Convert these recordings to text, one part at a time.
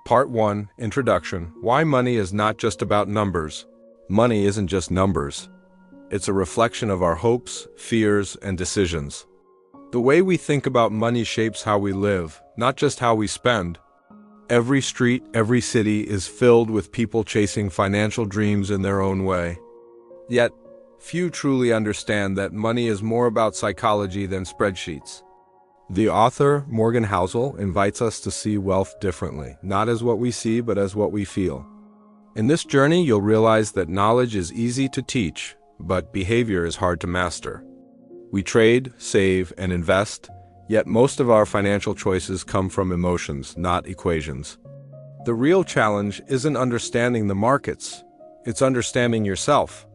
Part 1, Introduction. Why money is not just about numbers. Money isn't just numbers. It's a reflection of our hopes, fears, and decisions. The way we think about money shapes how we live, not just how we spend. Every street, every city is filled with people chasing financial dreams in their own way. Yet, few truly understand that money is more about psychology than spreadsheets. The author, Morgan Housel, invites us to see wealth differently, not as what we see, but as what we feel. In this journey, you'll realize that knowledge is easy to teach, but behavior is hard to master. We trade, save, and invest, yet most of our financial choices come from emotions, not equations. The real challenge isn't understanding the markets, it's understanding yourself.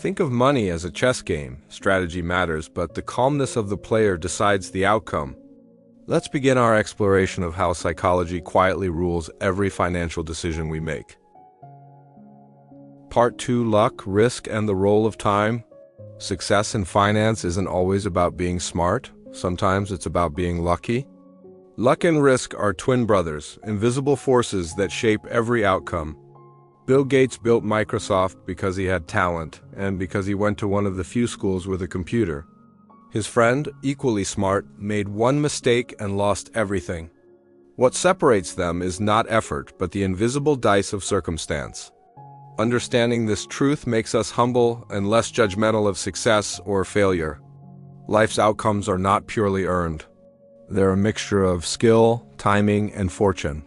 Think of money as a chess game. Strategy matters, but the calmness of the player decides the outcome. Let's begin our exploration of how psychology quietly rules every financial decision we make. Part 2, Luck, Risk, and the Role of Time. Success in finance isn't always about being smart. Sometimes it's about being lucky. Luck and risk are twin brothers, invisible forces that shape every outcome. Bill Gates built Microsoft because he had talent and because he went to one of the few schools with a computer. His friend, equally smart, made one mistake and lost everything. What separates them is not effort, but the invisible dice of circumstance. Understanding this truth makes us humble and less judgmental of success or failure. Life's outcomes are not purely earned. They're a mixture of skill, timing, and fortune.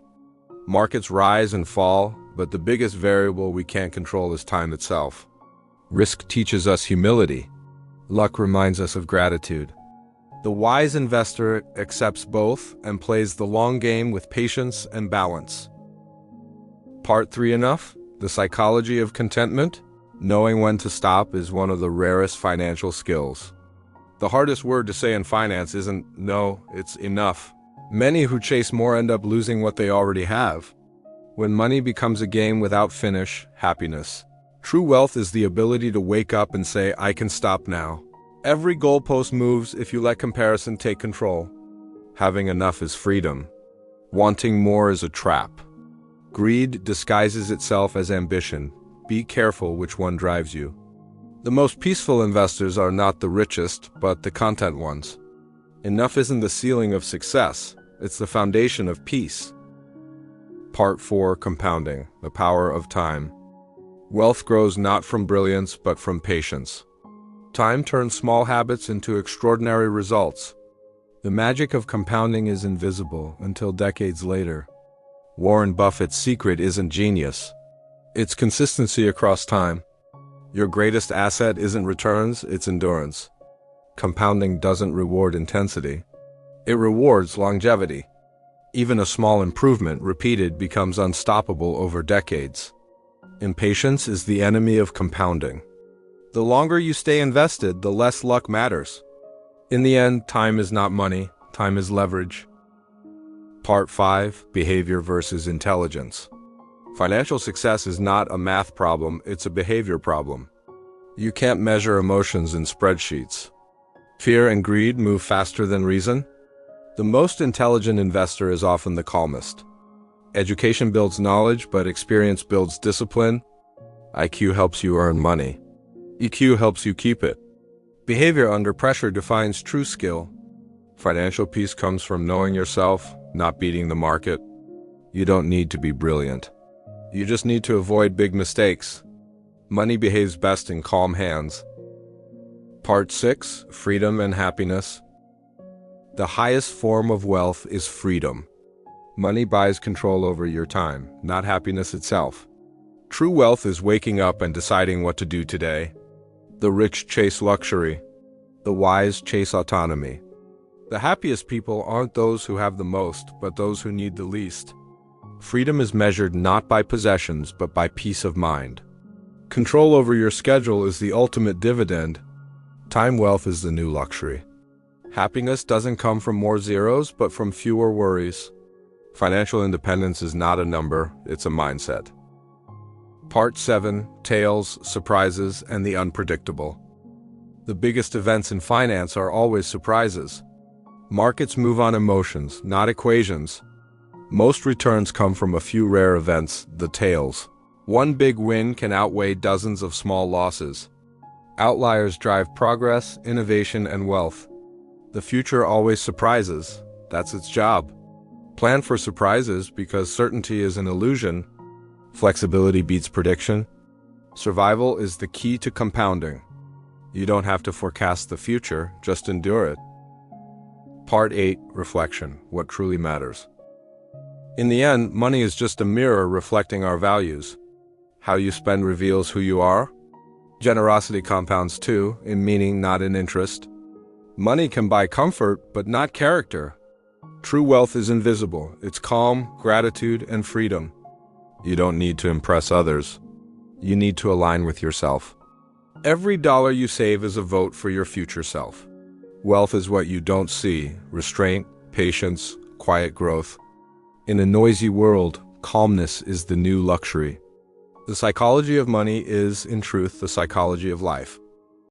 Markets rise and fall, but the biggest variable we can't control is time itself. Risk teaches us humility. Luck reminds us of gratitude. The wise investor accepts both and plays the long game with patience and balance. Part 3, Enough? The psychology of contentment? Knowing when to stop is one of the rarest financial skills. The hardest word to say in finance isn't no, it's enough. Many who chase more end up losing what they already have. When money becomes a game without finish, happiness. True wealth is the ability to wake up and say, I can stop now. Every goalpost moves if you let comparison take control. Having enough is freedom. Wanting more is a trap. Greed disguises itself as ambition. Be careful which one drives you. The most peaceful investors are not the richest, but the content ones. Enough isn't the ceiling of success, it's the foundation of peace. Part 4, Compounding, the Power of Time. Wealth grows not from brilliance, but from patience. Time turns small habits into extraordinary results. The magic of compounding is invisible until decades later. Warren Buffett's secret isn't genius. It's consistency across time. Your greatest asset isn't returns, it's endurance. Compounding doesn't reward intensity. It rewards longevity. Even a small improvement repeated becomes unstoppable over decades. Impatience is the enemy of compounding. The longer you stay invested, the less luck matters. In the end, time is not money, time is leverage. Part 5, Behavior versus Intelligence. Financial success is not a math problem, it's a behavior problem. You can't measure emotions in spreadsheets. Fear and greed move faster than reason. The most intelligent investor is often the calmest. Education builds knowledge, but experience builds discipline. IQ helps you earn money. EQ helps you keep it. Behavior under pressure defines true skill. Financial peace comes from knowing yourself, not beating the market. You don't need to be brilliant. You just need to avoid big mistakes. Money behaves best in calm hands. Part 6, Freedom and Happiness. The highest form of wealth is freedom. Money buys control over your time, not happiness itself. True wealth is waking up and deciding what to do today. The rich chase luxury. The wise chase autonomy. The happiest people aren't those who have the most, but those who need the least. Freedom is measured not by possessions, but by peace of mind. Control over your schedule is the ultimate dividend. Time wealth is the new luxury. Happiness doesn't come from more zeros, but from fewer worries. Financial independence is not a number, it's a mindset. Part 7, Tales, Surprises, and the Unpredictable. The biggest events in finance are always surprises. Markets move on emotions, not equations. Most returns come from a few rare events, the tails. One big win can outweigh dozens of small losses. Outliers drive progress, innovation, and wealth. The future always surprises. That's its job. Plan for surprises because certainty is an illusion. Flexibility beats prediction. Survival is the key to compounding. You don't have to forecast the future, just endure it. Part 8. Reflection. What truly matters. In the end, money is just a mirror reflecting our values. How you spend reveals who you are. Generosity compounds too, in meaning, not in interest. Money can buy comfort, but not character. True wealth is invisible. It's calm, gratitude, and freedom. You don't need to impress others. You need to align with yourself. Every dollar you save is a vote for your future self. Wealth is what you don't see: restraint, patience, quiet growth. In a noisy world, calmness is the new luxury. The psychology of money is, in truth, the psychology of life.